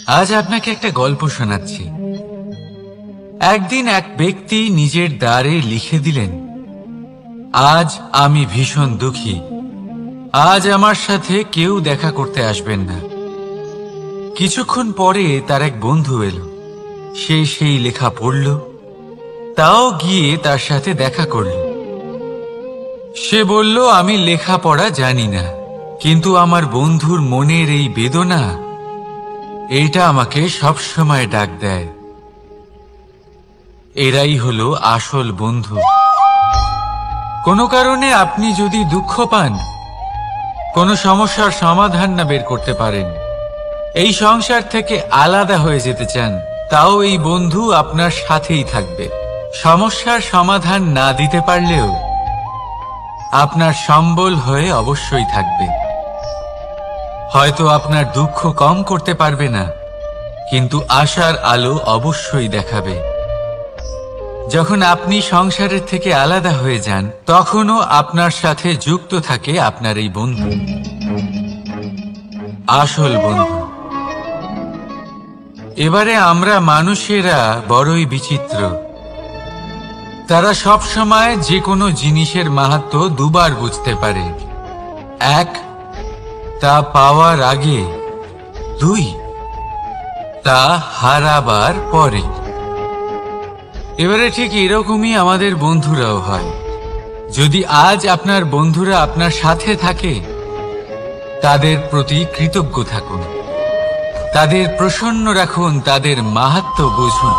আজ আপনাকে একটা গল্প শোনাচ্ছি। একদিন এক ব্যক্তি নিজের দ্বারে লিখে দিলেন, আজ আমি ভীষণ দুঃখী, আজ আমার সাথে কেউ দেখা করতে আসবেন না। কিছুক্ষণ পরে তার এক বন্ধু এলো। সে সেই লেখা পড়ল, তাও গিয়ে তার সাথে দেখা করল। সে বলল, আমি লেখাপড়া জানি না, কিন্তু আমার বন্ধুর মনের এই বেদনা, এটা আমাকে সবসময় ডাক দেয়। এরাই হলো আসল বন্ধু। কোনো কারণে আপনি যদি দুঃখ পান, কোনো সমস্যার সমাধান না বের করতে পারেন, এই সংসার থেকে আলাদা হয়ে যেতে চান, তাও এই বন্ধু আপনার সাথেই থাকবে। সমস্যার সমাধান না দিতে পারলেও আপনার সম্বল হয়ে অবশ্যই থাকবে। হয়তো আপনার দুঃখ কম করতে পারবে না, কিন্তু আশার আলো অবশ্যই দেখাবে। যখন আপনি সংসারের থেকে আলাদা হয়ে যান, তখনও আপনার সাথে যুক্ত থাকে আপনার এই বন্ধু, আসল বন্ধু। এবারে আমরা মানুষেরা বড়ই বিচিত্র। তারা সব সময় যে কোনো জিনিসের মাহাত্ম্য দুবার বুঝতে পারে। এক, তা পাওয়ার আগে। দুই, তা হারাবার পরে। এবারে ঠিক এরকমই আমাদের বন্ধুরাও হয়। যদি আজ আপনার বন্ধুরা আপনার সাথে থাকে, তাদের প্রতি কৃতজ্ঞ থাকুন, তাদের প্রসন্ন রাখুন, তাদের মাহাত্ম্য বুঝুন।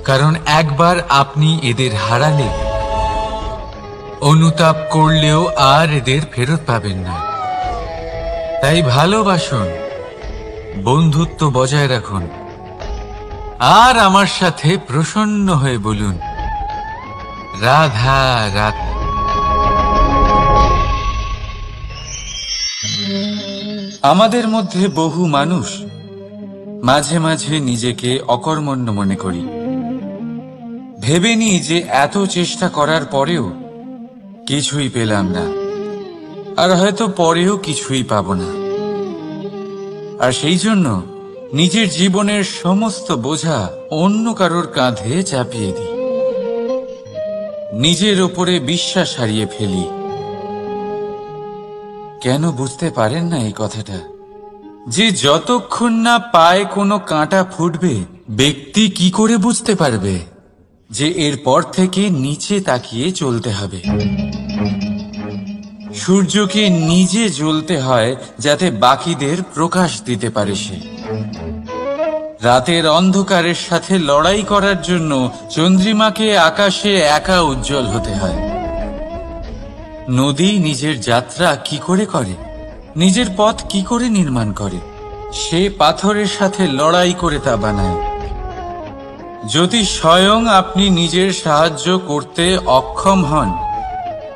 কারণ একবার আপনি এদের হারালে, অনুতাপ করলেও আর এদের ফেরত পাবেন না। তাই ভালোবাসুন, বন্ধুত্ব বজায় রাখুন, আর আমার সাথে প্রসন্ন হয়ে বলুন, রাধা রাধা। আমাদের মধ্যে বহু মানুষ মাঝে মাঝে নিজেকে অকর্মণ্য মনে করি। ভেবে নিই যে এত চেষ্টা করার পরেও কিছুই পেলাম না, আর হয়তো পরেও কিছুই পাব না। আর সেই জন্য নিজের জীবনের সমস্ত বোঝা অন্য কারোর কাঁধে চাপিয়ে দিই, নিজের ওপরে বিশ্বাস হারিয়ে ফেলি। কেন বুঝতে পারেন না এই কথাটা? যে যতক্ষণ না পায়ে কোনো কাঁটা ফুটবে, ব্যক্তি কি করে বুঝতে পারবে যে এরপর থেকে নিচে তাকিয়ে চলতে হবে? সূর্যকে নিজে জ্বলতে হয় যাতে বাকিদের প্রকাশ দিতে পারে সে। রাতের অন্ধকারের সাথে লড়াই করার জন্য চন্দ্রিমাকে আকাশে একা উজ্জ্বল হতে হয়। নদী নিজের যাত্রা কি করে করে, নিজের পথ কি করে নির্মাণ করে? সে পাথরের সাথে লড়াই করে তা বানায়। যদি স্বয়ং আপনি নিজের সাহায্য করতে অক্ষম হন,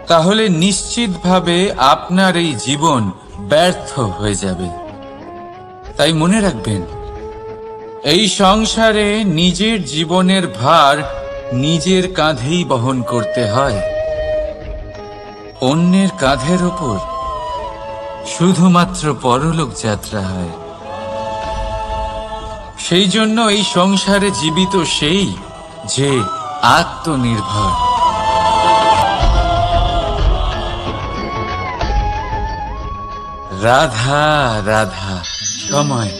তাহলে নিশ্চিতভাবে আপনার এই জীবন ব্যর্থ হয়ে যাবে। তাই মনে রাখবেন, এই সংসারে নিজের জীবনের ভার নিজের কাঁধেই বহন করতে হয়। অন্যের কাঁধের ওপর শুধুমাত্র পরলোক যাত্রা হয়। সেই জন্য এই সংসারে জীবিত সেই যে আত্মনির্ভর। রাধা রাধা। সময়,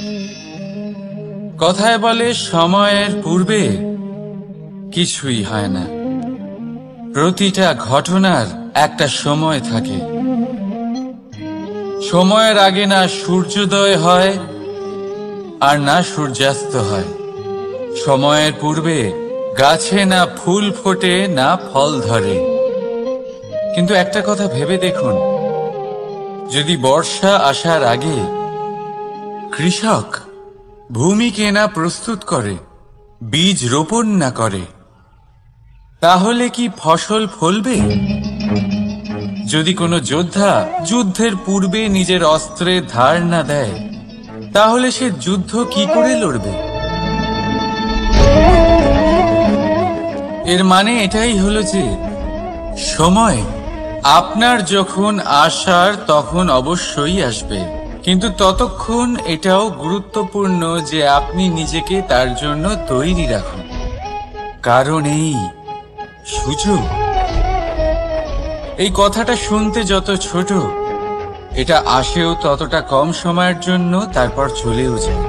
কথায় বলে সময়ের পূর্বে কিছুই হয় না। প্রতিটা ঘটনার একটা সময় থাকে। সময়ের আগে না সূর্যোদয় হয়, আর না সূর্যাস্ত হয়। সময়ের পূর্বে গাছে না ফুল ফোটে, না ফল ধরে। কিন্তু একটা কথা ভেবে দেখুন, যদি বর্ষা আসার আগে কৃষক ভূমিকে না প্রস্তুত করে, বীজ রোপণ না করে, তাহলে কি ফসল ফলবে? যদি কোনো যোদ্ধা যুদ্ধের পূর্বে নিজের অস্ত্রের ধার না দেয়, তাহলে সে যুদ্ধ কি করে লড়বে? এর মানে এটাই হলো যে সময় আপনার যখন আসার তখন অবশ্যই আসবে, কিন্তু ততক্ষণ এটাও গুরুত্বপূর্ণ যে আপনি নিজেকে তার জন্য তৈরি রাখুন। কারণ এই সুযোগ, এই কথাটা শুনতে যত ছোট, এটা আসেও ততটা কম সময়ের জন্য, তারপর চলেও যায়।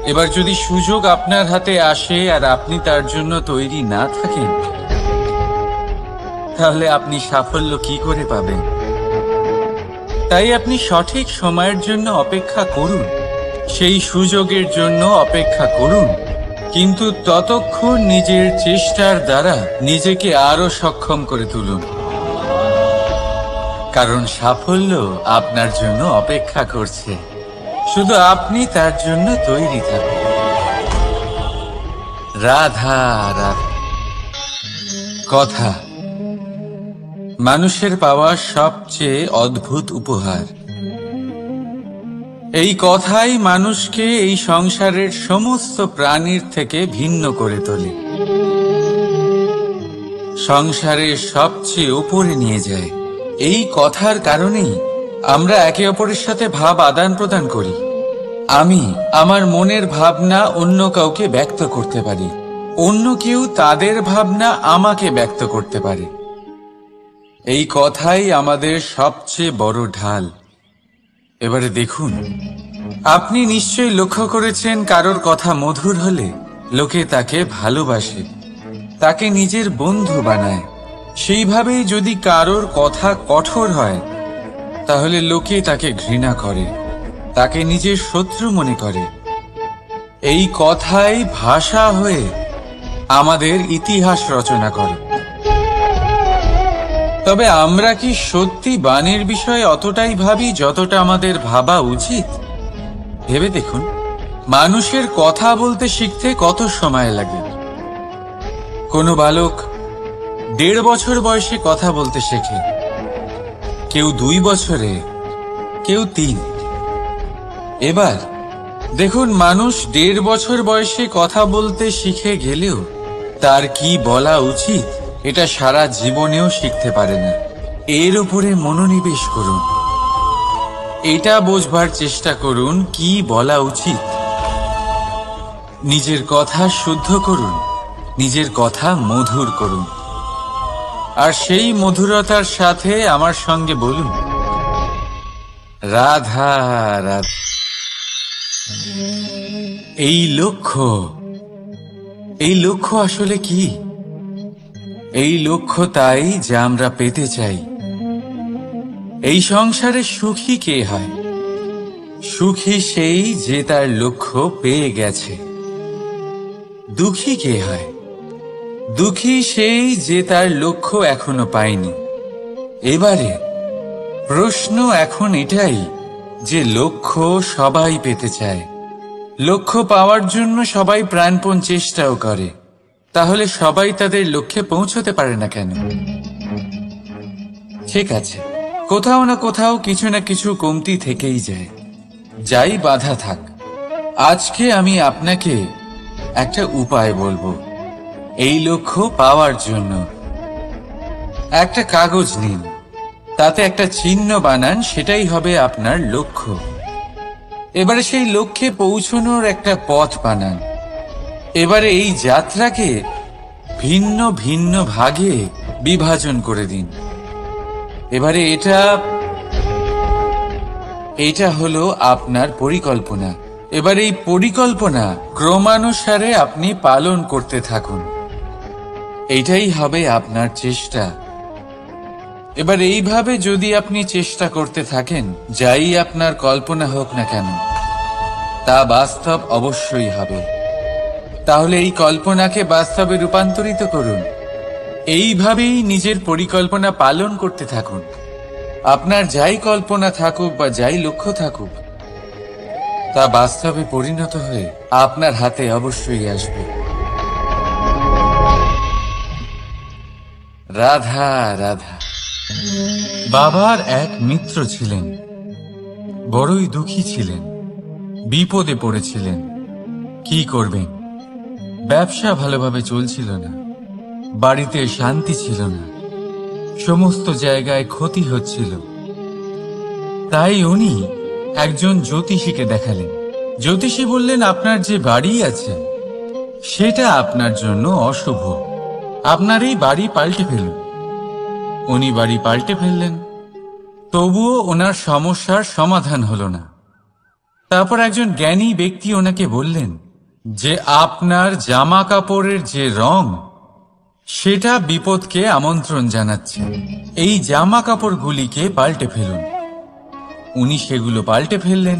এবার যদি সুযোগ আপনার হাতে আসে আর আপনি তার জন্য তৈরি না থাকেন, তাহলে আপনি সাফল্য কি করে পাবেন? তাই আপনি সঠিক সময়ের জন্য অপেক্ষা করুন, সেই সুযোগের জন্য অপেক্ষা করুন, কিন্তু ততক্ষণ নিজের চেষ্টার দ্বারা নিজেকে আরো সক্ষম করে তুলুন, কারণ সাফল্য আপনার জন্য অপেক্ষা করছে, শুধু আপনি তার জন্য তৈরি থাকুন। রাধা রাধা। কথা মানুষের পাওয়া সবচেয়ে অদ্ভুত উপহার। এই কথাই মানুষকে এই সংসারের সমস্ত প্রাণীর থেকে ভিন্ন করে তোলে, সংসারের সবচেয়ে উপরে নিয়ে যায়। এই কথার কারণেই আমরা একে অপরের সাথে ভাব আদান প্রদান করি। আমি আমার মনের ভাবনা অন্য কাউকে ব্যক্ত করতে পারি, অন্য কেউ তাদের ভাবনা আমাকে ব্যক্ত করতে পারে। এই কথাই আমাদের সবচেয়ে বড় ঢাল। এবারে দেখুন, আপনি নিশ্চয়ই লক্ষ্য করেছেন, কারোর কথা মধুর হলে লোকে তাকে ভালোবাসে, তাকে নিজের বন্ধু বানায়। সেইভাবেই যদি কারোর কথা কঠোর হয়, তাহলে লোকে তাকে ঘৃণা করে, তাকে নিজের শত্রু মনে করে। এই কথাই ভাষা হয়ে আমাদের ইতিহাস রচনা করে। তবে আমরা কি সত্যি বাণীর বিষয়ে অতটাই ভাবি যতটা আমাদের ভাবা উচিত? ভেবে দেখুন, মানুষের কথা বলতে শিখতে কত সময় লাগে। কোনো বালক 1.5 বছর বয়সে কথা বলতে শেখে, কেউ 2 বছরে, কেউ 3। এবার দেখুন, মানুষ 1.5 বছর বয়সে কথা বলতে শিখে গেলেও তার কি বলা উচিত এটা সারা জীবনেও শিখতে পারে না। এর উপরে মনোনিবেশ করুন, এটা বোঝবার চেষ্টা করুন কি বলা উচিত। নিজের কথা শুদ্ধ করুন, নিজের কথা মধুর করুন, আর সেই মধুরতার সাথে আমার সঙ্গে বলুন, রাধা রাধা। এই লক্ষ্য আসলে কি? এই লক্ষ্য তাই যা আমরা পেতে চাই। এই সংসারে সুখী কে হয়? সুখী সেই যে তার লক্ষ্য পেয়ে গেছে। দুঃখী কে হয়? দুঃখী সেই যে তার লক্ষ্য এখনো পায়নি। এবারে প্রশ্ন এখন এটাই যে লক্ষ্য সবাই পেতে চায়, লক্ষ্য পাওয়ার জন্য সবাই প্রাণপণ চেষ্টাও করে, তাহলে সবাই তাদের লক্ষ্যে পৌঁছতে পারে না কেন? ঠিক আছে, কোথাও না কোথাও কিছু না কিছু কমতি থেকেই যায়, যাই বাধা থাক। আজকে আমি আপনাকে একটা উপায় বলবো এই লক্ষ্য পাওয়ার জন্য। একটা কাগজ নিন, তাতে একটা চিহ্ন বানান, সেটাই হবে আপনার লক্ষ্য। এবারে সেই লক্ষ্যে পৌঁছানোর একটা পথ বানান। এবারে এই যাত্রাকে ভিন্ন ভিন্ন ভাগে বিভাজন করে দিন। এবারে এটা হলো আপনার পরিকল্পনা। এবার এই পরিকল্পনা ক্রমানুসারে আপনি পালন করতে থাকুন, এইটাই হবে আপনার চেষ্টা। এবার এইভাবে যদি আপনি চেষ্টা করতে থাকেন, যাই আপনার কল্পনা হোক না কেন তা বাস্তব অবশ্যই হবে। তাহলে এই কল্পনাকে বাস্তবে রূপান্তরিত করুন। এইভাবেই নিজের পরিকল্পনা পালন করতে থাকুন। আপনার যাই কল্পনা থাকুক বা যাই লক্ষ্য থাকুক, তা বাস্তবে পরিণত হয়ে আপনার হাতে অবশ্যই আসবে। রাধা রাধা। বাবার এক মিত্র ছিলেন, বড়ই দুঃখী ছিলেন, বিপদে পড়েছিলেন। কি করবেন? ব্যবসা ভালোভাবে চলছিল না, বাড়িতে শান্তি ছিল না, সমস্ত জায়গায় ক্ষতি হচ্ছিল। তাই উনি একজন জ্যোতিষীকে দেখালেন। জ্যোতিষী বললেন, আপনার যে বাড়ি আছে সেটা আপনার জন্য অশুভ, আপনার এই বাড়ি পাল্টে ফেলুন। উনি বাড়ি পাল্টে ফেললেন, তবুও ওনার সমস্যার সমাধান হলো না। তারপর একজন জ্ঞানী ব্যক্তি ওনাকে বললেন যে আপনার জামা কাপড়ের যে রং সেটা বিপদকে আমন্ত্রণ জানাচ্ছে, এই জামা কাপড়গুলিকে পাল্টে ফেলুন। উনি সেগুলো পাল্টে ফেললেন,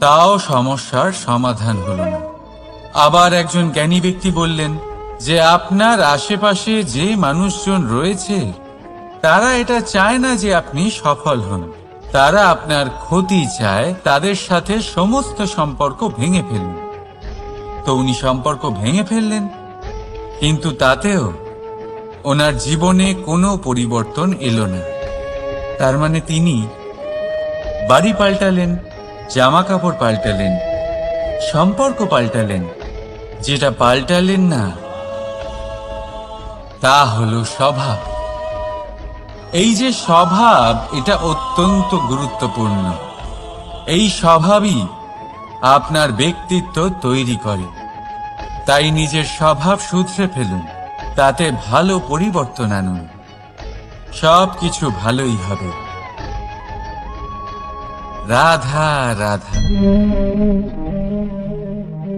তাও সমস্যার সমাধান হলো না। আবার একজন জ্ঞানী ব্যক্তি বললেন যে আপনার আশেপাশে যে মানুষজন রয়েছে তারা এটা চায় না যে আপনি সফল হন, তারা আপনার ক্ষতি চায়, তাদের সাথে সমস্ত সম্পর্ক ভেঙে ফেলুন। তো উনি সম্পর্ক ভেঙে ফেললেন, কিন্তু তাতেও ওনার জীবনে কোনো পরিবর্তন এলো না। তার মানে তিনি বাড়ি পাল্টালেন, জামা কাপড় পাল্টালেন, সম্পর্ক পাল্টালেন, যেটা পাল্টালেন না তা হলো স্বভাব। এই যে স্বভাব, এটা অত্যন্ত গুরুত্বপূর্ণ। এই স্বভাবই আপনার ব্যক্তিত্ব তৈরি করে। তাই নিজের স্বভাব শুধরে ফেলুন, তাতে ভালো পরিবর্তন আনুন, সবকিছু ভালোই হবে। রাধা রাধা।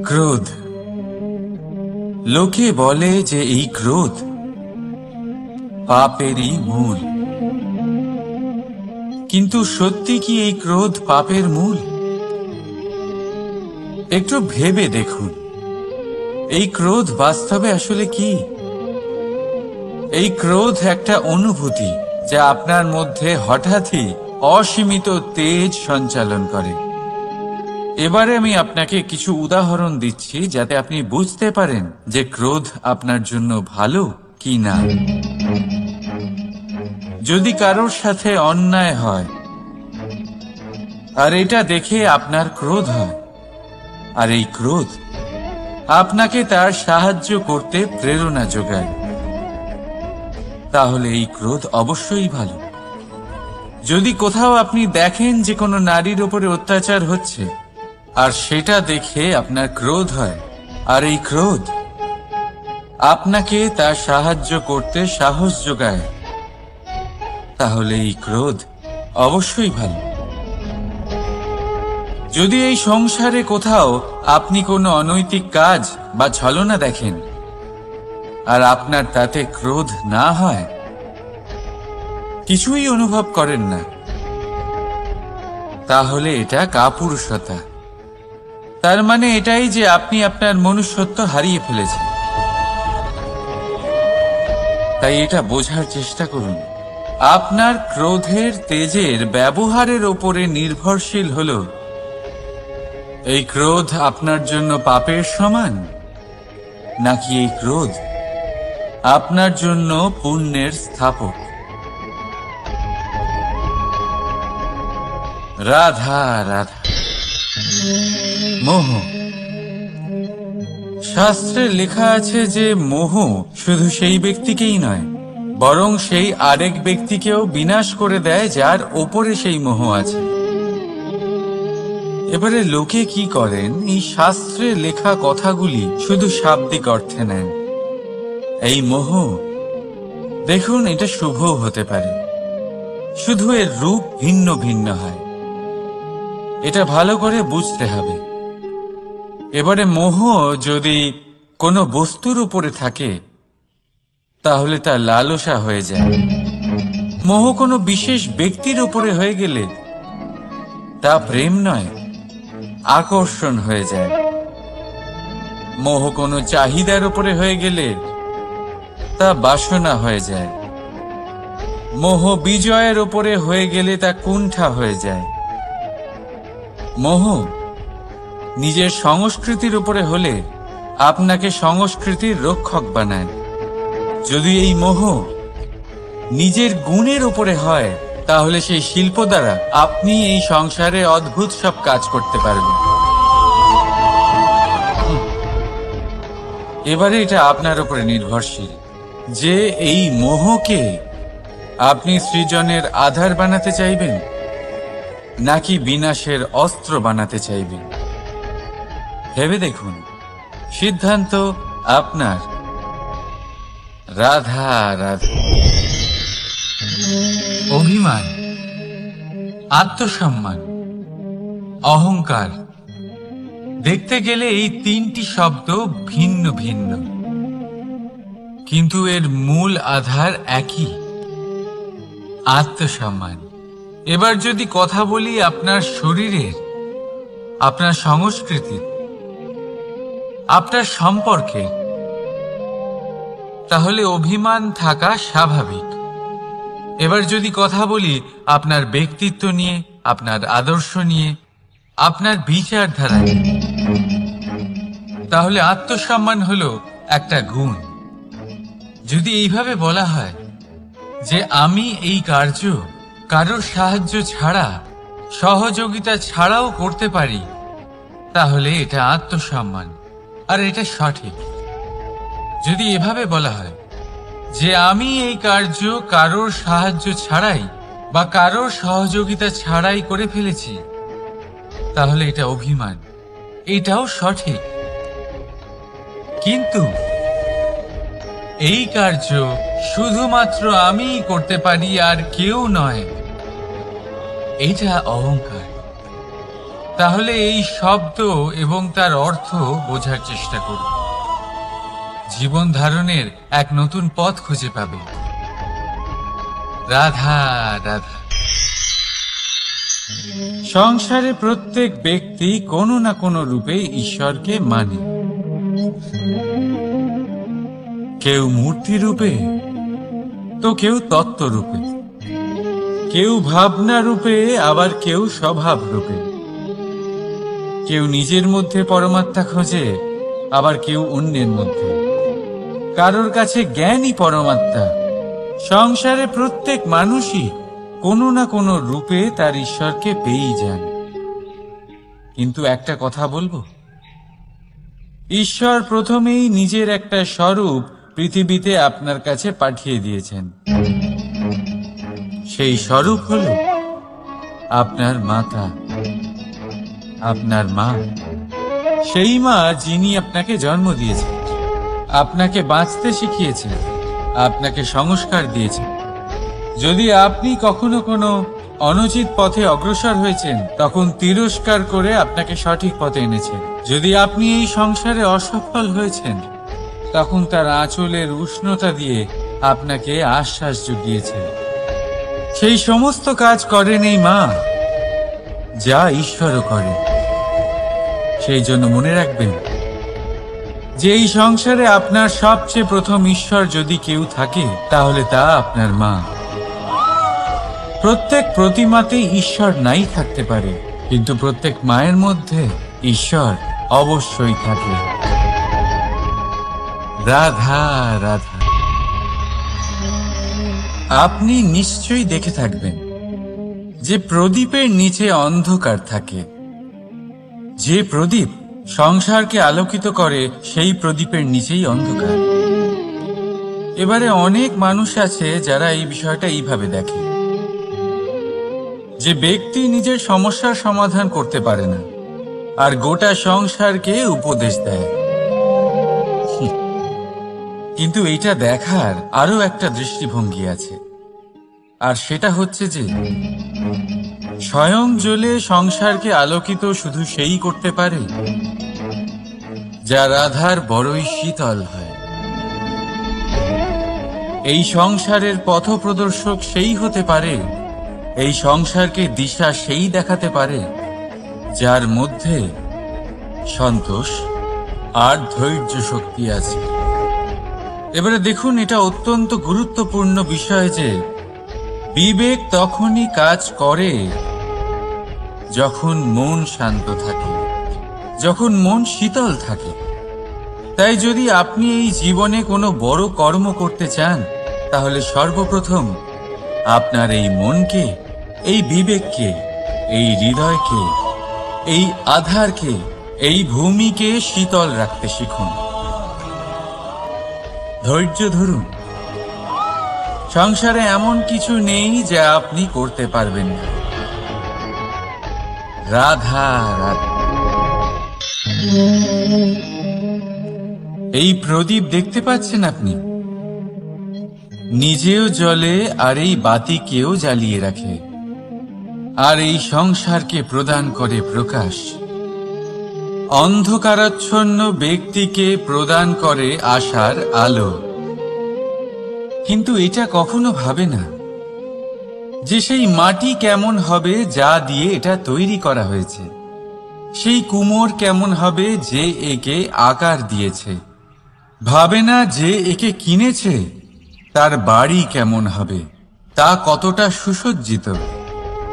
ক্রোধ। লোকে বলে যে এই ক্রোধ পাপেরই মূল, কিন্তু সত্যি কি এই ক্রোধ পাপের মূল? একটু ভেবে দেখুন, এই ক্রোধ বাস্তবে আসলে কি? এই ক্রোধ একটা অনুভূতি যা আপনার মধ্যে হঠাৎই অসীমিত তেজ সঞ্চালন করে। এবারে আমি আপনাকে কিছু উদাহরণ দিচ্ছি যাতে আপনি বুঝতে পারেন যে ক্রোধ আপনার জন্য ভালো কি না। যদি কারোর সাথে অন্যায় হয় আর এটা দেখে আপনার ক্রোধ হয়, আর এই ক্রোধ আপনাকে তার সাহায্য করতে প্রেরণা যোগায়, তাহলে এই ক্রোধ অবশ্যই ভালো। যদি কোথাও আপনি দেখেন যে কোনো নারীর উপরে অত্যাচার হচ্ছে আর সেটা দেখে আপনার ক্রোধ হয়, আর এই ক্রোধ আপনাকে তার সাহায্য করতে সাহস যোগায়, তাহলে এই ক্রোধ অবশ্যই ভালো। যদি এই সংসারে কোথাও আপনি কোনো অনৈতিক কাজ বা ছলনা দেখেন আর আপনার তাতে ক্রোধ না হয়, কিছুই অনুভব করেন না, তাহলে এটা কাপুরুষতা। তার মানে এটাই যে আপনি আপনার মনুষ্যত্ব হারিয়ে ফেলেছেন। তাই এটা বোঝার চেষ্টা করুন, আপনার ক্রোধের তেজের ব্যবহারের ওপরে নির্ভরশীল হল এই ক্রোধ আপনার জন্য পাপের সমান, নাকি এই ক্রোধ আপনার জন্য পুণ্যের স্থাপক। রাধা রাধা। মোহ। শাস্ত্রে লেখা আছে যে মোহ শুধু সেই ব্যক্তিকেই নয়, বরং সেই আরেক ব্যক্তিকেও বিনাশ করে দেয় যার ওপরে সেই মোহ আছে। এবারে লোকে কি করেন, এই শাস্ত্রে লেখা কথাগুলি শুধু শাব্দিক অর্থে নেন। এই মোহ দেখুন, এটা শুভ হতে পারে, শুধু এর রূপ ভিন্ন ভিন্ন হয়, এটা ভালো করে বুঝতে হবে। এবারে মোহ যদি কোনো বস্তুর উপরে থাকে তাহলে তা লালসা হয়ে যায়। মোহ কোনো বিশেষ ব্যক্তির উপরে হয়ে গেলে তা প্রেম নয়, আকর্ষণ হয়ে যায়। মোহ কোনো চাহিদার উপরে হয়ে গেলে তা বাসনা হয়ে যায়। মোহ বিজয়ের উপরে হয়ে গেলে তা কুণ্ঠা হয়ে যায়। মোহ নিজের সংস্কৃতির উপরে হলে আপনাকে সংস্কৃতির রক্ষক বানায়। যদি এই মোহ নিজের গুণের উপরে হয় তাহলে সেই শিল্প দ্বারা আপনি এই সংসারে অদ্ভুত সব কাজ করতে পারবেন। এবারে এটা আপনার উপরে নির্ভরশীল যে এই মোহকে আপনি সৃজনের আধার বানাতে চাইবেন, নাকি বিনাশের অস্ত্র বানাতে চাইবেন? ভেবে দেখুন, সিদ্ধান্ত আপনার। রাধা রাধা। অভিমান, আত্মসম্মান, অহংকার, দেখতে গেলে এই তিনটি শব্দ ভিন্ন ভিন্ন, কিন্তু এর মূল আধার একই, আত্মসম্মান। এবার যদি কথা বলি আপনার শরীরের, আপনার সংস্কৃতির, আপনার সম্পর্কে, তাহলে অভিমান থাকা স্বাভাবিক। এবার যদি কথা বলি আপনার ব্যক্তিত্ব নিয়ে, আপনার আদর্শ নিয়ে, আপনার বিচারধারা নিয়ে, তাহলে আত্মসম্মান হলো একটা গুণ। যদি এইভাবে বলা হয় যে আমি এই কার্য কারোর সাহায্য ছাড়া, সহযোগিতা ছাড়াও করতে পারি, তাহলে এটা আত্মসম্মান, আর এটা সঠিক। যদি এভাবে বলা হয় যে আমি এই কার্য কারোর সাহায্য ছাড়াই বা কারোর সহযোগিতা ছাড়াই করে ফেলেছি, তাহলে এটা অভিমান, এটাও সঠিক। কিন্তু এই কার্য শুধুমাত্র আমিই করতে পারি আর কেউ নয়, এটা অহংকার। তাহলে এই শব্দ এবং তার অর্থ বোঝার চেষ্টা করুন। জীবন ধারণের এক নতুন পথ খুঁজে পাবে। রাধা রাধা। সংসারে প্রত্যেক ব্যক্তি কোনো না কোনো রূপে ঈশ্বরকে মানে। কেউ মূর্তি রূপে, তো কেউ তত্ত্ব রূপে, কেউ ভাবনা রূপে, আবার কেউ স্বভাব রূপে। কেউ নিজের মধ্যে পরমাত্মা খোঁজে, আবার কেউ অন্যের মধ্যে। কারোর কাছে জ্ঞানই পরমাত্মা। সংসারে প্রত্যেক মানুষই কোনো না কোনো রূপে তার ঈশ্বরকে পেয়েই যান। কিন্তু একটা কথা বলবো, ঈশ্বর প্রথমেই নিজের একটা স্বরূপ পৃথিবীতে আপনার কাছে পাঠিয়ে দিয়েছেন। সেই স্বরূপ হলো আপনার মাতা, আপনার মা। সেই মা যিনি আপনাকে জন্ম দিয়েছেন, আপনাকে বাঁচতে শিখিয়েছেন, আপনাকে সংস্কার দিয়েছেন। যদি আপনি কখনো কোনো অনুচিত পথে অগ্রসর হয়েছেন, তখন তিরস্কার করে আপনাকে সঠিক পথে এনেছেন। যদি আপনি এই সংসারে অসফল হয়েছেন, তখন তার আঁচলের উষ্ণতা দিয়ে আপনাকে আশ্বাস জুগিয়েছেন। সেই সমস্ত কাজ করেন এই মা, যা ঈশ্বরও করেন। সেই জন্য মনে রাখবেন যে এই সংসারে আপনার সবচেয়ে প্রথম ঈশ্বর যদি কেউ থাকে, তাহলে তা আপনার মা। প্রত্যেক প্রতিমাতেই ঈশ্বর নাই থাকতে পারে, কিন্তু প্রত্যেক মায়ের মধ্যে ঈশ্বর অবশ্যই থাকে। রাধা রাধা। আপনি নিশ্চয়ই দেখে থাকবেন যে প্রদীপের নিচে অন্ধকার থাকে। যে প্রদীপ সংসারকে আলোকিত করে, সেই প্রদীপের নিচেই অন্ধকার। এবারে অনেক মানুষ আছে যারা এই বিষয়টা এইভাবে দেখে যে ব্যক্তি নিজের সমস্যার সমাধান করতে পারে না, আর গোটা সংসারকে উপদেশ দেয়। কিন্তু এটা দেখার আরো একটা দৃষ্টিভঙ্গি আছে, আর সেটা হচ্ছে যে স্বয়ং জ্বলে সংসারকে আলোকিত শুধু সেই করতে পারে যা রাধার বড়ই শীতল হয়। এই সংসারের পথপ্রদর্শক সেই হতে পারে, এই সংসারকে দিশা সেই দেখাতে পারে যার মধ্যে সন্তোষ আর ধৈর্য শক্তি আছে। এবারে দেখুন, এটা অত্যন্ত গুরুত্বপূর্ণ বিষয় যে বিবেক তখনই কাজ করে যখন মন শান্ত থাকে, যখন মন শীতল থাকে। তাই যদি আপনি এই জীবনে কোনো বড় কর্ম করতে চান, তাহলে সর্বপ্রথম আপনার এই মনকে, এই বিবেককে, এই হৃদয়কে, এই আধারকে, এই ভূমিকে শীতল রাখতে শিখুন। ধৈর্য ধরুন। সংসারে এমন কিছু নেই যা আপনি করতে পারবেন না। রাধা রাধা। এই প্রদীপ দেখতে পাচ্ছেন আপনি, নিজেও জ্বলে আর এই বাতিকেও জ্বালিয়ে রাখে, আর এই সংসারকে প্রদান করে প্রকাশ। অন্ধকারাচ্ছন্ন ব্যক্তিকে প্রদান করে আশার আলো। কিন্তু এটা কখনো ভাবে না যে সেই মাটি কেমন হবে যা দিয়ে এটা তৈরি করা হয়েছে, সেই কুমোর কেমন হবে যে একে আকার দিয়েছে। ভাবে না যে একে কিনেছে তার বাড়ি কেমন হবে, তা কতটা সুসজ্জিত।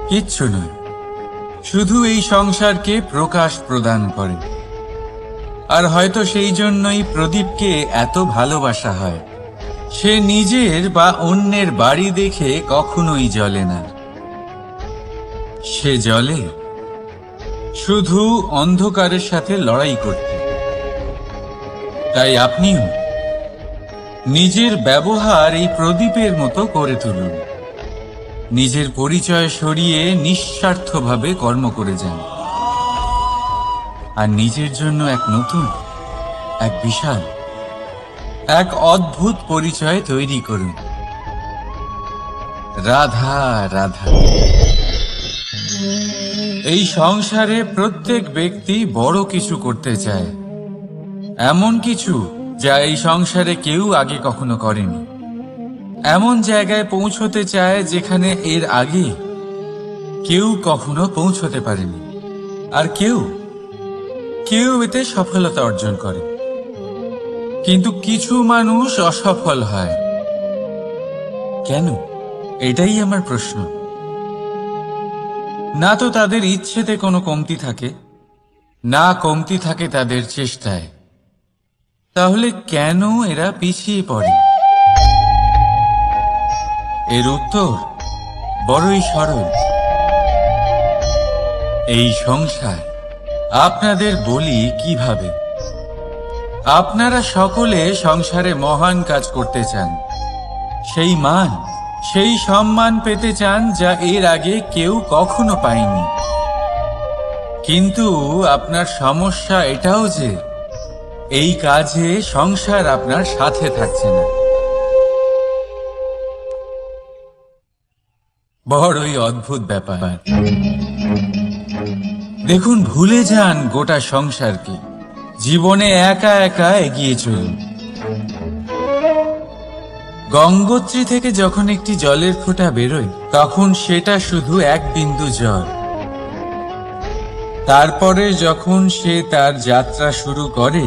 কিচ্ছু নয়, শুধু এই সংসারকে প্রকাশ প্রদান করে। আর হয়তো সেই জন্যই প্রদীপকে এত ভালোবাসা হয়। সে নিজের বা অন্যের বাড়ি দেখে কখনোই জ্বলে না, সে জ্বলে শুধু অন্ধকারের সাথে লড়াই করতে। তাই আপনিও নিজের ব্যবহার এই প্রদীপের মতো করে তুলুন। নিজের পরিচয় সরিয়ে নিঃস্বার্থভাবে কর্ম করে যান, আর নিজের জন্য এক নতুন, এক বিশাল, এক অদ্ভুত পরিচয় তৈরি করুন। রাধা রাধা। এই সংসারে প্রত্যেক ব্যক্তি বড় কিছু করতে চায়, এমন কিছু যা এই সংসারে কেউ আগে কখনো করেনি। এমন জায়গায় পৌঁছতে চায় যেখানে এর আগে কেউ কখনো পৌঁছতে পারেনি। আর কেউ এতে সফলতা অর্জন করে। কিন্তু কিছু মানুষ অসফল হয় কেন? এটাই আমার প্রশ্ন। না তো তাদের ইচ্ছেতে কোনো কমতি থাকে, না কমতি থাকে তাদের চেষ্টায়। তাহলে কেন এরা পিছিয়ে পড়ে? এর উত্তর বড়ই সরল। এই সংসার আপনাদের বলি কিভাবে। আপনারা সকলে সংসারে মহান কাজ করতে চান, সেই মান, সেই সম্মান পেতে চান যা এর আগে কেউ কখনো পায়নি। কিন্তু আপনার সমস্যা এটাও যে এই কাজে সংসার আপনার সাথে থাকছে না। বড়ই অদ্ভুত ব্যাপার। দেখুন, ভুলে যান গোটা সংসারকে, জীবনে একা একা এগিয়ে চলুন। গঙ্গোত্রী থেকে যখন একটি জলের ফোঁটা বেরোয় তখন সেটা শুধু এক বিন্দু জল। তারপরে যখন সে তার যাত্রা শুরু করে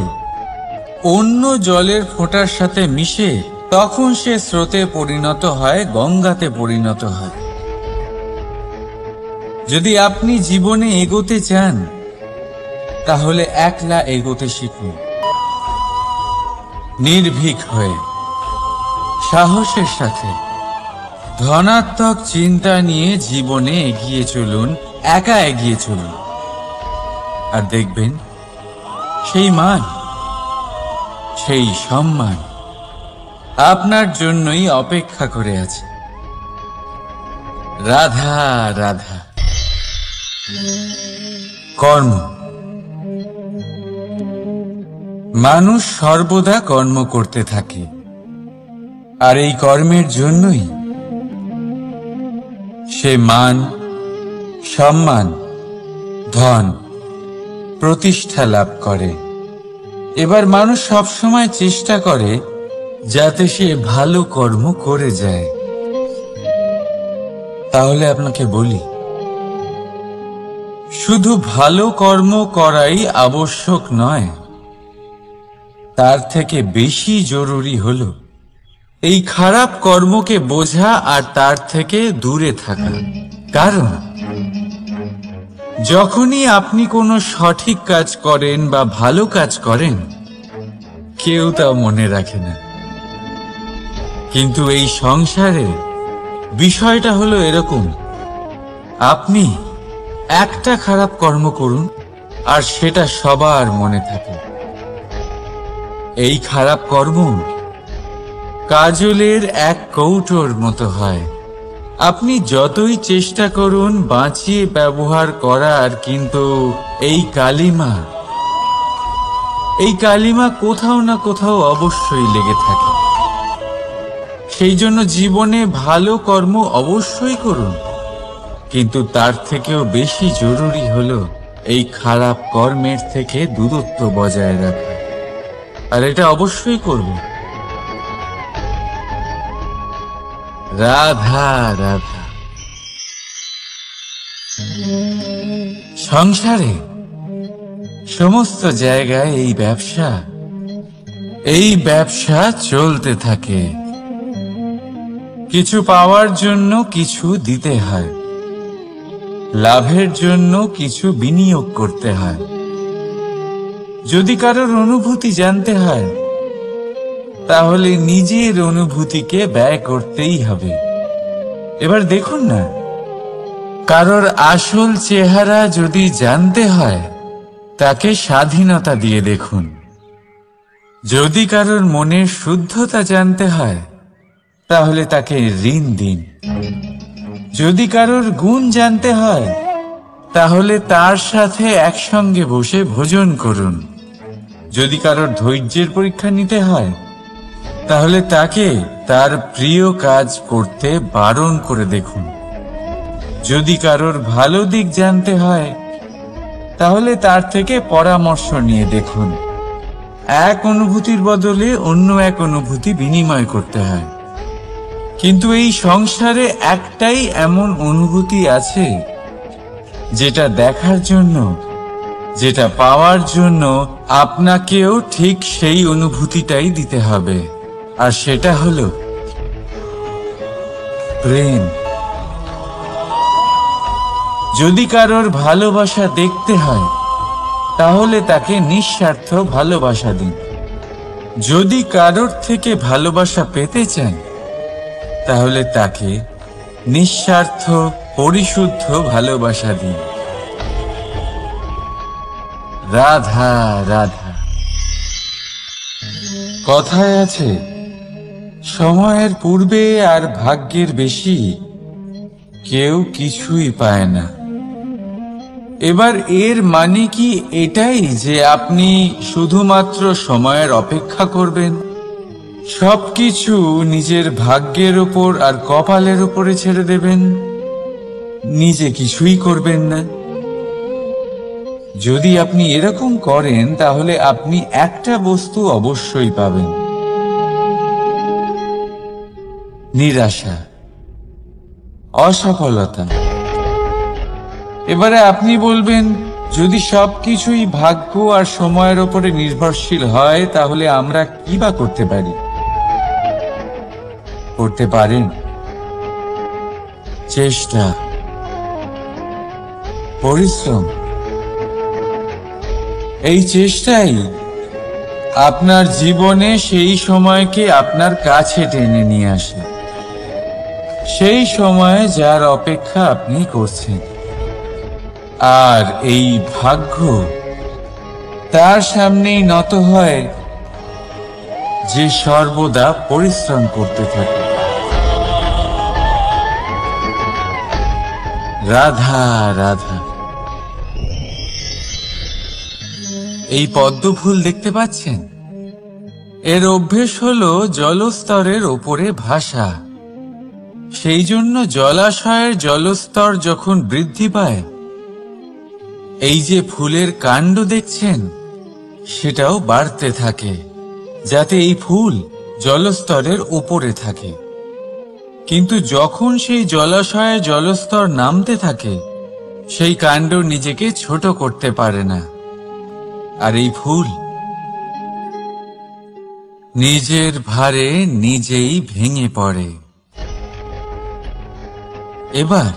অন্য জলের ফোঁটার সাথে মিশে, তখন সে স্রোতে পরিণত হয়, গঙ্গাতে পরিণত হয়। যদি আপনি জীবনে এগোতে চান তাহলে একলা এগোতে শিখুন, নির্ভীক হয়ে, সাহসের সাথে, ধনাত্মক চিন্তা নিয়ে জীবনে এগিয়ে চলুন, একা এগিয়ে চলুন। আর দেখবেন সেই মান, সেই সম্মান আপনার জন্যই অপেক্ষা করে আছে। রাধা রাধা। কর্ম। মানুষ সর্বদা কর্ম করতে থাকে, আর এই কর্মের জন্যই সে মান, সম্মান, ধন, প্রতিষ্ঠা লাভ করে। এবার মানুষ সবসময় চেষ্টা করে যাতে সে ভালো কর্ম করে যায়। তাহলে আপনাকে বলি, শুধু ভালো কর্ম করাই আবশ্যক নয়, তার থেকে বেশি জরুরি হলো এই খারাপ কর্মকে বোঝা আর তার থেকে দূরে থাকা। কারণ যখনই আপনি কোনো সঠিক কাজ করেন বা ভালো কাজ করেন, কেউ তা মনে রাখে না। কিন্তু এই সংসারে বিষয়টা হলো এরকম, আপনি একটা খারাপ কর্ম করুন আর সেটা সবার মনে থাকে। এই খারাপ কর্ম কাজলের এক কৌটোর মতো হয়, আপনি যতই চেষ্টা করুন বাঁচিয়ে ব্যবহার করার, কিন্তু এই কালিমা কোথাও না কোথাও অবশ্যই লেগে থাকে। সেই জন্য জীবনে ভালো কর্ম অবশ্যই করুন, কিন্তু তার থেকেও বেশি জরুরি হলো এই খারাপ কর্মের থেকে দূরত্ব বজায় রাখা। আর এটা অবশ্যই করব। রাধা রাধা। সংসারে সমস্ত জায়গায় এই ব্যবসা চলতে থাকে। কিছু পাওয়ার জন্য কিছু দিতে হয়, লাভের জন্য কিছু বিনিয়োগ করতে হয়। যদি কারোর অনুভূতি জানতে হয়, তাহলে নিজের অনুভূতিকে ব্যয় করতেই হবে। এবার দেখুন না, কারোর আসল চেহারা যদি জানতে হয়, তাকে স্বাধীনতা দিয়ে দেখুন। যদি কারোর মনের শুদ্ধতা জানতে হয়, তাহলে তাকে ঋণ দিন। যদি কারোর গুণ জানতে হয়, তাহলে তার সাথে একসঙ্গে বসে ভোজন করুন। যদি কারোর ধৈর্যের পরীক্ষা নিতে হয়, তাহলে তাকে তার প্রিয় কাজ করতে বারণ করে দেখুন। যদি কারোর ভালো দিক জানতে হয়, তাহলে তার থেকে পরামর্শ নিয়ে দেখুন। এক অনুভূতির বদলে অন্য এক অনুভূতি বিনিময় করতে হয়। কিন্তু এই সংসারে একটাই এমন অনুভূতি আছে, যেটা দেখার জন্য, যেটা পাওয়ার জন্য আপনাকেও ঠিক সেই অনুভূতিটাই দিতে হবে। আর সেটা হলো প্রেম। যদি কারোর ভালোবাসা দেখতে হয়, তাহলে তাকে নিঃস্বার্থ ভালোবাসা দিন। যদি কারোর থেকে ভালোবাসা পেতে চান, তাহলে তাকে নিঃস্বার্থ পরিশুদ্ধ ভালোবাসা দিন। রাধা রাধা। কথায় আছে, সময়ের পূর্বে আর ভাগ্যের বেশি কেউ কিছুই পায় না। এবার এর মানে কি এটাই যে আপনি শুধুমাত্র সময়ের অপেক্ষা করবেন, সবকিছু নিজের ভাগ্যের উপর আর কপালের উপরে ছেড়ে দেবেন, নিজে কিছুই করবেন না? যদি আপনি এরকম করেন, তাহলে আপনি একটা বস্তু অবশ্যই পাবেন: নিরাশা, অসফলতা। এবারে আপনি বলবেন, যদি সবকিছুই ভাগ্য আর সময়ের উপরে নির্ভরশীল হয়, তাহলে আমরা কি বা করতে পারি? করতে পারেন চেষ্টা, পরিশ্রম। এই চেষ্টাই আপনার জীবনে সেই সময়কে আপনার কাছে টেনে নিয়ে আসে, সেই সময় যার অপেক্ষা আপনি করছেন। আর এই ভাগ্য তার সামনেই নত হয়, যে সর্বদা পরিশ্রম করতে থাকে। রাধা রাধা। এই পদ্ম ফুল দেখতে পাচ্ছেন? এর অভ্যেস হলো জলস্তরের ওপরে ভাসা। সেই জন্য জলাশয়ের জলস্তর যখন বৃদ্ধি পায়, এই যে ফুলের কাণ্ড দেখছেন, সেটাও বাড়তে থাকে, যাতে এই ফুল জলস্তরের উপরে থাকে। কিন্তু যখন সেই জলাশয়ে জলস্তর নামতে থাকে, সেই কাণ্ড নিজেকে ছোট করতে পারে না, আর এই ফুল নিজের ভারে নিজেই ভেঙে পড়ে। এবার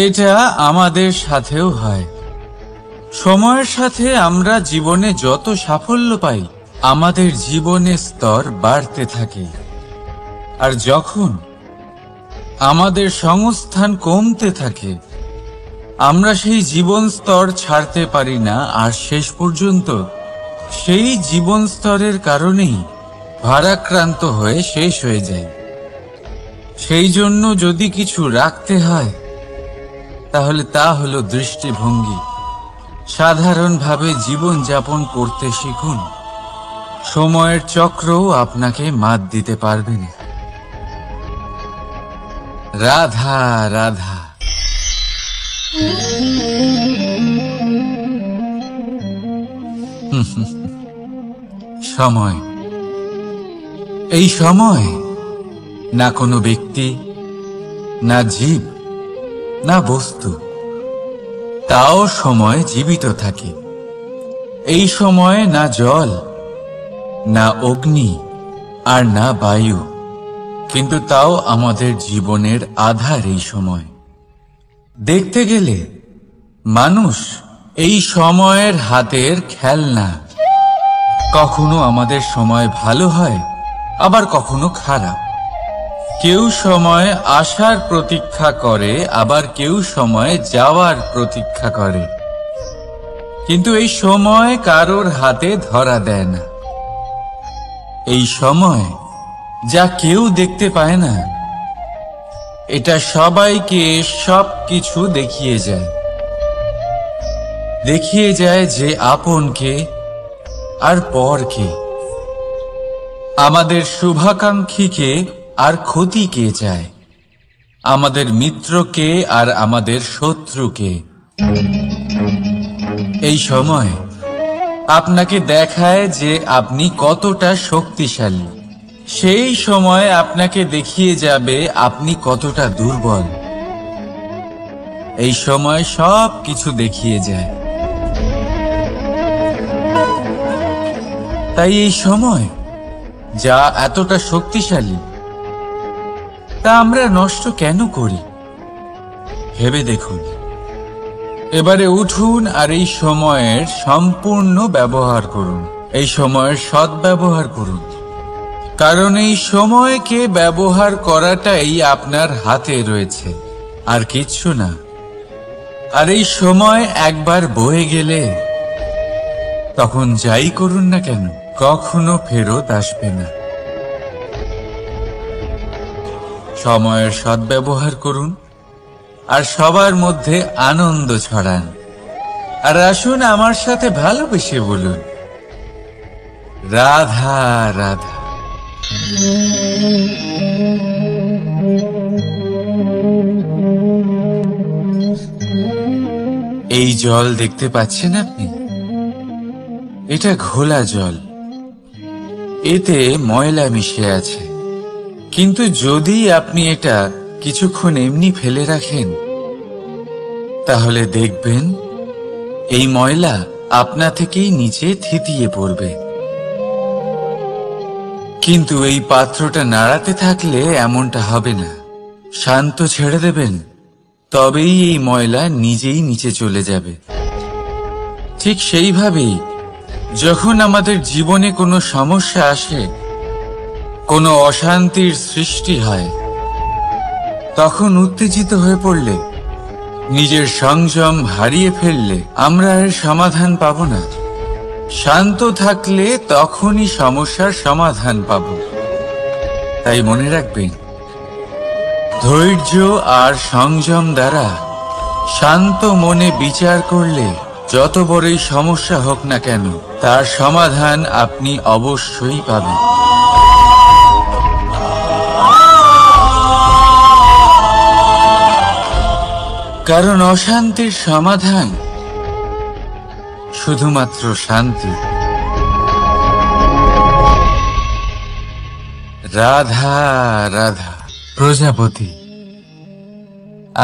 এটা আমাদের সাথেও হয়। সময়ের সাথে আমরা জীবনে যত সাফল্য পাই, আমাদের জীবনের স্তর বাড়তে থাকে। আর যখন আমাদের সংস্থান কমতে থাকে, আমরা সেই জীবন স্তর ছাড়তে পারি না, আর শেষ পর্যন্ত সেই জীবন স্তরের কারণেই ভারাক্রান্ত হয়ে শেষ হয়ে যায়। সেই জন্য যদি কিছু রাখতে হয় তাহলে তা হলো দৃষ্টিভঙ্গি। সাধারণভাবে জীবন যাপন করতে শিখুন। সময়ের চক্রও আপনাকে মাত দিতে পারবে না। রাধা রাধা। সময়, এই সময় না কোনো ব্যক্তি, না জীব, না বস্তু, তাও সময় জীবিত থাকে। এই সময় না জল, না অগ্নি, আর না বায়ু, কিন্তু তাও আমাদের জীবনের আধার। এই সময় দেখতে গেলে মানুষ এই সময়ের হাতের খেলনা। কখনো আমাদের সময় ভালো হয়, আবার কখনো খারাপ। কেউ সময় আসার প্রতীক্ষা করে, আবার কেউ সময় যাওয়ার প্রতীক্ষা করে, কিন্তু এই সময় কারোর হাতে ধরা দেয় না। এই সময় যা কেউ দেখতে পায় না, এটা সবাইকে সবকিছু দেখিয়ে যায়। দেখিয়ে যায় যে আপনকে আর পরকে, আমাদের শুভাকাঙ্ক্ষীকে আর ক্ষতিকে চায়, আমাদের মিত্রকে আর আমাদের শত্রুকে। এই সময় আপনাকে দেখায় যে আপনি কতটা শক্তিশালী, সেই সময় আপনাকে দেখিয়ে যাবে আপনি কতটা দুর্বল। এই সময় সব কিছু দেখিয়ে যায়। তাই এই সময় যা এতটা শক্তিশালী, তা আমরা নষ্ট কেন করি? ভেবে দেখুন। এবারে উঠুন আর এই সময়ের সম্পূর্ণ ব্যবহার করুন। এই সময়ের সদ্ব্যবহার করুন, কারণ এই সময়কে ব্যবহার করাটাই আপনার হাতে রয়েছে, আর কিচ্ছু না। আর এই সময় একবার বয়ে গেলে তখন যাই করুন না কেন, কখনো ফেরত আসবে না। সময়ের সদ্ব্যবহার করুন আর সবার মধ্যে আনন্দ ছড়ান। আর আসুন আমার সাথে ভালোবেসে বলুন, রাধা রাধা। এই জল দেখতে পাচ্ছেন আপনি? এটা ঘোলা জল, এতে ময়লা মিশে আছে। কিন্তু যদি আপনি এটা কিছুক্ষণ এমনি ফেলে রাখেন, তাহলে দেখবেন এই ময়লা আপনা থেকেই নিচে থিতিয়ে পড়বে। কিন্তু এই পাত্রটা নাড়াতে থাকলে এমনটা হবে না। শান্ত ছেড়ে দেবেন, তবেই এই ময়লা নিজেই নিচে চলে যাবে। ঠিক সেইভাবেই যখন আমাদের জীবনে কোনো সমস্যা আসে, কোনো অশান্তির সৃষ্টি হয়, তখন উত্তেজিত হয়ে পড়লে, নিজের সংযম হারিয়ে ফেললে আমরা এর সমাধান পাব না। শান্ত থাকলে তখনই সমস্যার সমাধান পাব। তাই মনে রাখবেন, ধৈর্য আর সংযম দ্বারা শান্ত মনে বিচার করলে যত বড়ই সমস্যা হোক না কেন, তার সমাধান আপনি অবশ্যই পাবেন। কারণ অশান্তির সমাধান শুধুমাত্র শান্তি। রাধা রাধা। প্রজাপতি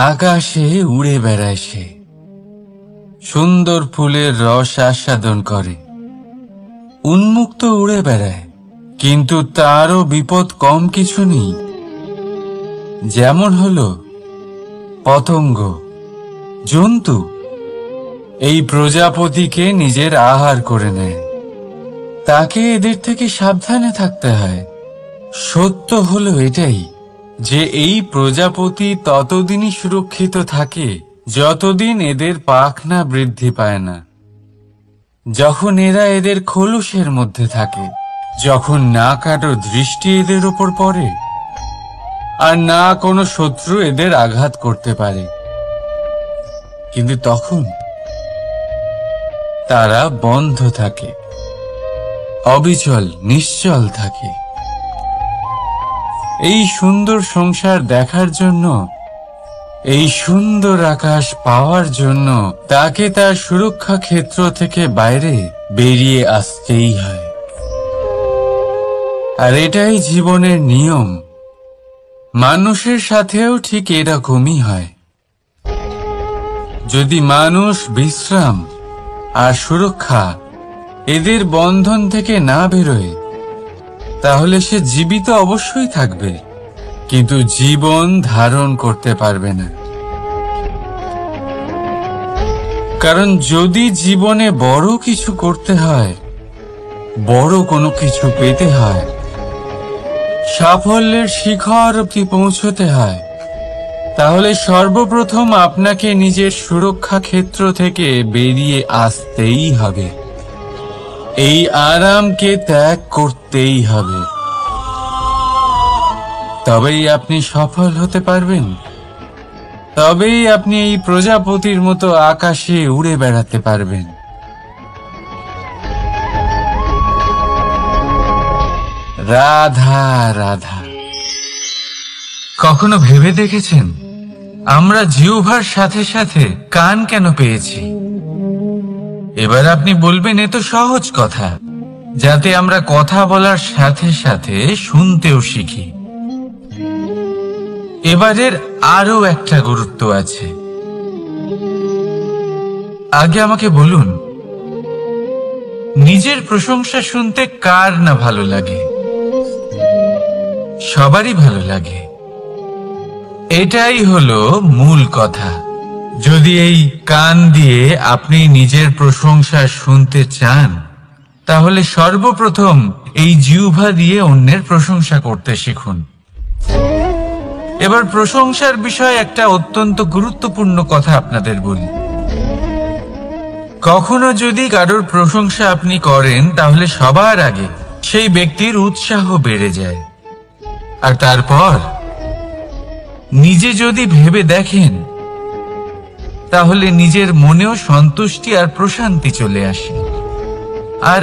আকাশে উড়ে বেড়ায়, সে সুন্দর ফুলের রস আস্বাদন করে, উন্মুক্ত উড়ে বেড়ায়, কিন্তু তারও বিপদ কম কিছু নেই। যেমন হলো পতঙ্গ, জন্তু এই প্রজাপতিকে নিজের আহার করে নেয়। তাকে এদের থেকে সাবধানে থাকতে হয়। সত্য হলো এটাই যে এই প্রজাপতি ততদিনই সুরক্ষিত থাকে যতদিন এদের পাখনা বৃদ্ধি পায় না। যখন এরা এদের খোলসের মধ্যে থাকে, যখন না কারো দৃষ্টি এদের ওপর পড়ে, আর না কোনো শত্রু এদের আঘাত করতে পারে। কিন্তু তখন তারা বন্ধ থাকে, অবিচল নিশ্চল থাকে। এই সুন্দর সংসার দেখার জন্য, এই সুন্দর আকাশ পাওয়ার জন্য তাকে তার সুরক্ষা ক্ষেত্র থেকে বাইরে বেরিয়ে আসতেই হয়। আর এটাই জীবনের নিয়ম। মানুষের সাথেও ঠিক এরকমই হয়। যদি মানুষ বিশ্রাম আর সুরক্ষা এদের বন্ধন থেকে না বেরোয়, তাহলে সে জীবিত অবশ্যই থাকবে, কিন্তু জীবন ধারণ করতে পারবে না। কারণ যদি জীবনে বড় কিছু করতে হয়, বড় কোনো কিছু পেতে হয়, সাফল্যের শিখর অবধি পৌঁছতে হয়, তাহলে সর্বপ্রথম আপনাকে নিজের সুরক্ষা ক্ষেত্র থেকে বেরিয়ে আসতেই হবে। এই আরামকে ত্যাগ করতেই হবে। তবেই আপনি সফল হতে পারবেন। তবেই আপনি এই প্রজাপতির মতো আকাশে উড়ে বেড়াতে পারবেন। রাধা রাধা। কখনো ভেবে দেখেছেন আমরা জিহ্বার সাথে সাথে কান কেন পেয়েছি? এবার আপনি বলবেন, এ তো সহজ কথা, যাতে আমরা কথা বলার সাথে সাথে শুনতেও শিখি। এবারের আরো একটা গুরুত্ব আছে। আগে আমাকে বলুন, নিজের প্রশংসা শুনতে কার না ভালো লাগে? সবারই ভালো লাগে। এটাই হলো মূল কথা। যদি এই কান দিয়ে আপনি নিজের প্রশংসা শুনতে চান, তাহলে সর্বপ্রথম এই জিহ্বা দিয়ে অন্যের প্রশংসা করতে শিখুন। এবার প্রশংসার বিষয়ে একটা অত্যন্ত গুরুত্বপূর্ণ কথা আপনাদের বলি। কখনো যদি কারোর প্রশংসা আপনি করেন, তাহলে সবার আগে সেই ব্যক্তির উৎসাহ বেড়ে যায়। আর তারপর নিজে যদি ভেবে দেখেন, তাহলে নিজের মনেও সন্তুষ্টি আর প্রশান্তি চলে আসে। আর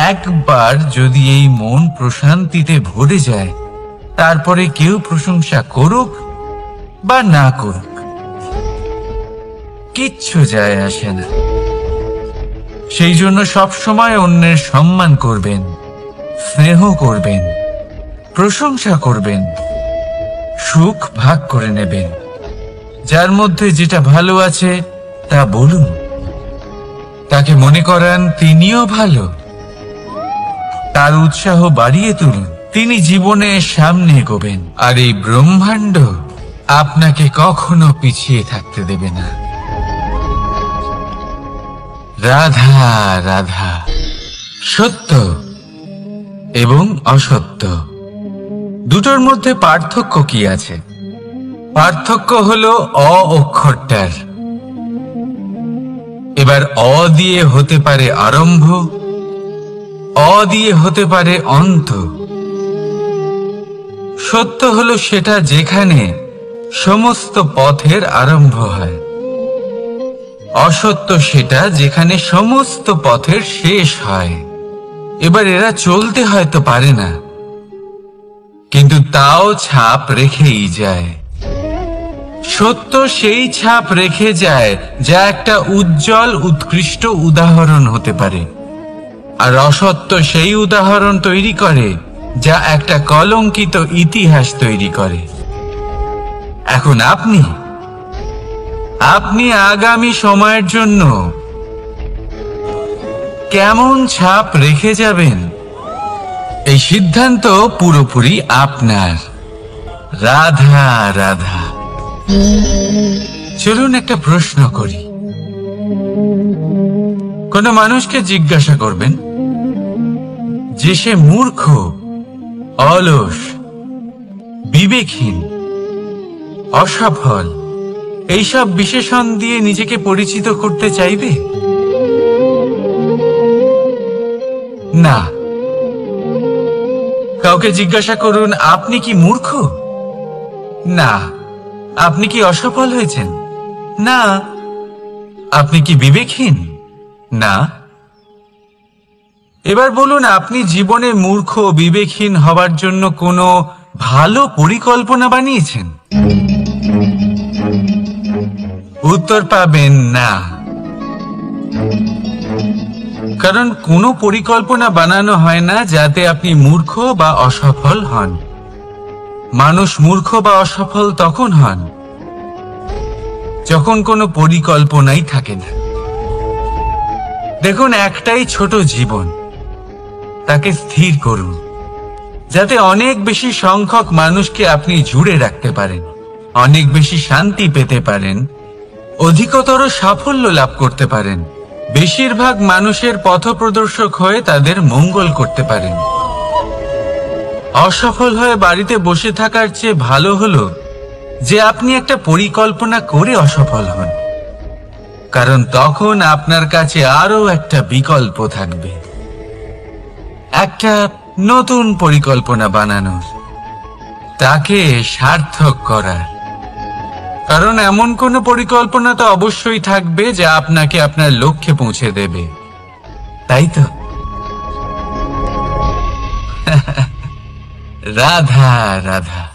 একবার যদি এই মন প্রশান্তিতে ভরে যায়, তারপরে কেউ প্রশংসা করুক বা না করুক, কিচ্ছু যায় আসে না। সেই জন্য সবসময় অন্যের সম্মান করবেন, স্নেহ করবেন, প্রশংসা করবেন, সুখ ভাগ করে নেবেন। যার মধ্যে যেটা ভালো আছে তা বলুন, তাকে মনে করান তিনিও ভালো, তার উৎসাহ বাড়িয়ে তুলুন। তিনি জীবনে সামনে এগোবেন, আর এই ব্রহ্মাণ্ড আপনাকে কখনো পিছিয়ে থাকতে দেবে না। রাধা রাধা। সত্য এবং অসত্য দুটোর মধ্যে পার্থক্য কি আছে? পার্থক্য হলো অ অক্ষরটার। এবার অ দিয়ে হতে পারে আরম্ভ, অ দিয়ে হতে পারে অন্ত। সত্য হলো সেটা যেখানে সমস্ত পথের আরম্ভ হয়, অসত্য সেটা যেখানে সমস্ত পথের শেষ হয়। এবার এরা চলতে হয়তো পারে না, কিন্তু তাও ছাপ রেখেই যায়। সত্য সেই ছাপ রেখে যায় যা একটা উজ্জ্বল উৎকৃষ্ট উদাহরণ হতে পারে, আর অসত্য সেই উদাহরণ তৈরি করে যা একটা কলঙ্কিত ইতিহাস তৈরি করে। এখন আপনি আগামী সময়ের জন্য কেমন ছাপ রেখে যাবেন, এই সিদ্ধান্ত পুরোপুরি আপনার। রাধা রাধা। চলুন একটা প্রশ্ন করি। কোন মানুষকে জিজ্ঞাসা করবেন যে সে মূর্খ, অলস, বিবেকহীন, অসফল, এইসব বিশেষণ দিয়ে নিজেকে পরিচিত করতে চাইবে? না। কাউকে জিজ্ঞাসা করুন, আপনি কি মূর্খ? না। আপনি কি অসফল হয়েছেন? না। আপনি কি বিবেকহীন? না। এবার বলুন, আপনি জীবনে মূর্খ বিবেকহীন হবার জন্য কোনো ভালো পরিকল্পনা বানিয়েছেন? উত্তর পাবেন না। কারণ কোনো পরিকল্পনা বানানো হয় না যাতে আপনি মূর্খ বা অসফল হন। মানুষ মূর্খ বা অসফল তখন হন যখন কোনো পরিকল্পনাই থাকে না। দেখুন, একটাই ছোট জীবন, তাকে স্থির করুন যাতে অনেক বেশি সংখ্যক মানুষকে আপনি জুড়ে রাখতে পারেন, অনেক বেশি শান্তি পেতে পারেন, অধিকতর সাফল্য লাভ করতে পারেন, বেশিরভাগ মানুষের পথপ্রদর্শক হয়ে তাদের মঙ্গল করতে পারেন। অসফল হয়ে বাড়িতে বসে থাকার চেয়ে ভালো হলো যে আপনি একটা পরিকল্পনা করে অসফল হন, কারণ তখন আপনার কাছে আরো একটা বিকল্প থাকবে, একটা নতুন পরিকল্পনা বানানোর, তাকে সার্থক করার। কারণ এমন কোনো পরিকল্পনা তো অবশ্যই থাকবে যা আপনাকে আপনার লক্ষ্যে পৌঁছে দেবে, তাই তো? রাধা রাধা।